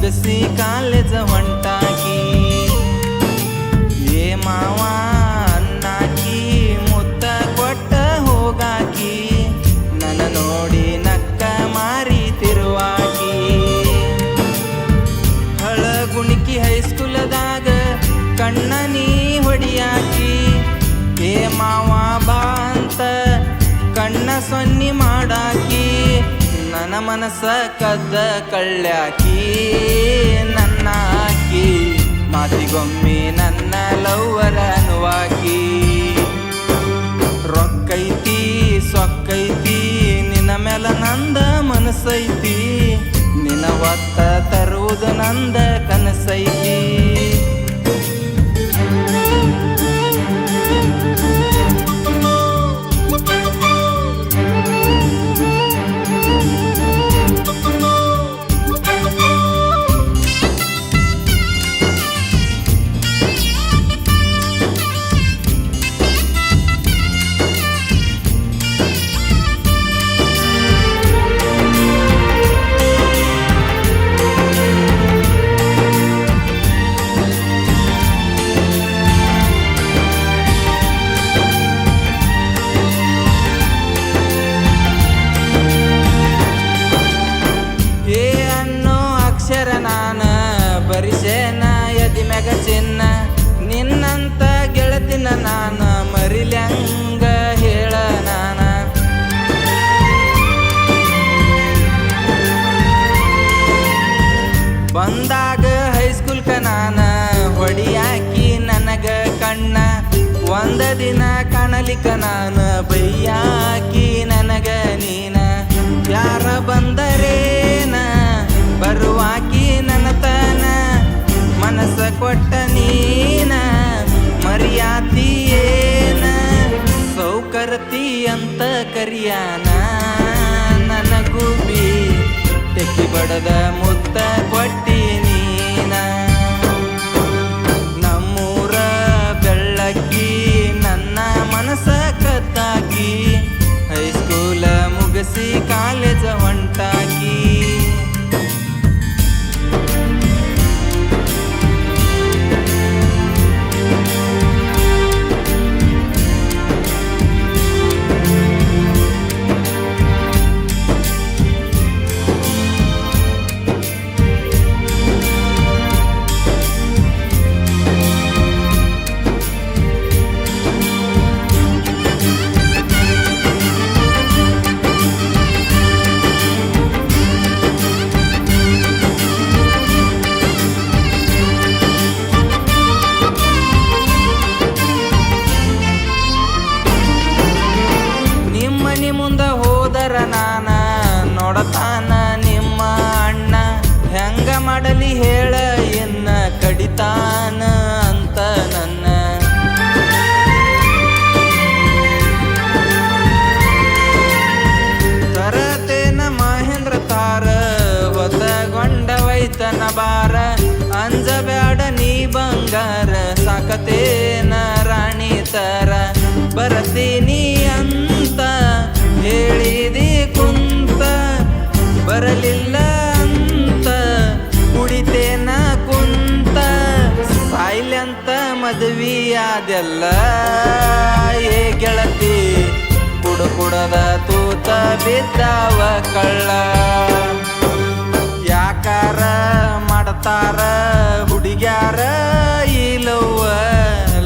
ಮುಗಿಸಿ ಕಾಲೇಜ ಹೊಂಟಾಕಿ. ಏ ಮಾವ ಅನ್ನಾಕಿ ಮುತ್ತ ಕೊಟ್ಟ ಹೋಗಾಕಿ, ನನ್ನ ನೋಡಿ ನಕ್ಕ ಮಾರಿ ತಿರುವಾಕಿ. ಹಳಗುಣಿಕಿ ಹೈಸ್ಕೂಲದಾಗ ಕಣ್ಣ ನೀ ಹೊಡಿಯಾಕಿ. ಏ ಮಾವ ಬಾ ಅಂತ ಕಣ್ಣ ಸೊನ್ನಿ ಮಾಡಾಕಿ, ನನ್ನ ಮನಸ್ಸ ಕದ್ದ ಕಳ್ಳ್ಯಾಕಿ. ನನ್ನ ಆಕಿ ಮಾತಿಗೊಮ್ಮೆ ನನ್ನ ಲವ್ವರ ಅನ್ನುವಾಕಿ. ರೊಕ್ಕೈತಿ ಸೊಕ್ಕೈತಿ ನಿನ್ನ ಮೇಲ ನಂದ ಮನಸ್ಸೈತಿ, ನಿನ್ನ ಒತ್ತ ತರುವುದು ನಂದ ಕನಸೈತಿ. ಬರಿಸೇನ ಎದಿ ಮ್ಯಾಗ ಚಿನ್ನ, ನಿನ್ನಂತ ಗೆಳತಿನ ನಾನ ಮರಿಲ್ಯಾಂಗ ಹೇಳ ನಾನ. ಬಂದಾಗ ಹೈಸ್ಕೂಲ್ಕ ನಾನ ಹೊಡಿಯಾಕಿ ನನಗ ಕಣ್ಣ, ಒಂದ ದಿನ ಕಾಣಲಿಕ್ಕ ನಾನ ಬೈಯಾಕಿ ನನಗ ನೀನ. ಯಾರ ಬಂದರೇನ ಬರುವಾಕಿ ನನ್ನ ತನ, ಮನಸ್ಸ ಕೊಟ್ಟ ನೀನ ಮರ್ಯಾತಿಯೇನ. ಸೌಕರ್ತಿ ಅಂತ ಕರಿಯಾನ ನನಗೂ ಬಿ ತೆಕ್ಕಿ ಬಡದ ಮುತ್ತ ಕೊಟ್ಟಿ ನೀನ. ನಮ್ಮೂರ ಬೆಳ್ಳಕ್ಕಿ ನನ್ನ ಮನಸ್ಸ ಕದ್ದಾಕಿ, ಹೈಸ್ಕೂಲ ಮುಗಿಸಿ ಕಾಲೇಜ ಹೊಂಟಾಕಿ. ಮುಂದ ಹೋದರ ನಾನ ನೋಡತಾನ ನಿಮ್ಮ ಅಣ್ಣ, ಹೆಂಗ ಮಾಡಲಿ ಹೇಳ ಎನ್ನ ಕಡಿತಾನ ಅಂತ ನನ್ನ. ತರತೇನ ಮಹೇಂದ್ರ ತಾರ ಒತ್ತಗೊಂಡ ವೈತನ ಬಾರ, ಅಂಜಬ್ಯಾಡ ನೀ ಬಂಗಾರ ಸಾಕತೇನ ರಾಣಿ ತರ. ಬರತೀನಿ ಅಂತ ಹೇಳಿದಿ ಕುಂತ, ಬರಲಿಲ್ಲ ಅಂತ ಕುಡಿತೇನ ಕುಂತ. ಸಾಯ್ಲಂತ ಮದುವೆಯಾದೆಲ್ಲ ಏ ಗೆಳತಿ, ಕುಡದ ತೂತ ಬಿದ್ದಾವ ಕಳ್ಳ. ಯಾಕಾರ ಮಾಡ್ತಾರ ಹುಡುಗ್ಯಾರ ಈ ಲವ್,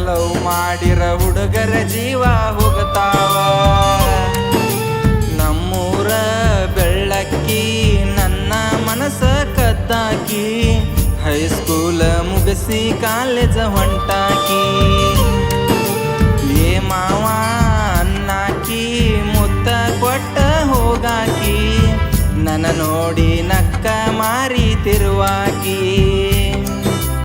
ಲವ್ ಮಾಡಿರ ಹುಡುಗರ ಜೀವ ಹೋಗತಾವ. ನಮ್ಮೂರ ಬೆಳ್ಳಕ್ಕಿ ನನ್ನ ಮನಸ್ಸ ಕದ್ದಾಕಿ, ಹೈಸ್ಕೂಲ ಮುಗಿಸಿ ಕಾಲೇಜ ಹೊಂಟಾಕಿ. ಏ ಮಾವ ಅನ್ನಾಕಿ ಮುತ್ತ ಕೊಟ್ಟ ಹೋಗಾಕಿ, ನನ್ನ ನೋಡಿ ನಕ್ಕ ಮಾರಿ ತಿರುವಾಕಿ.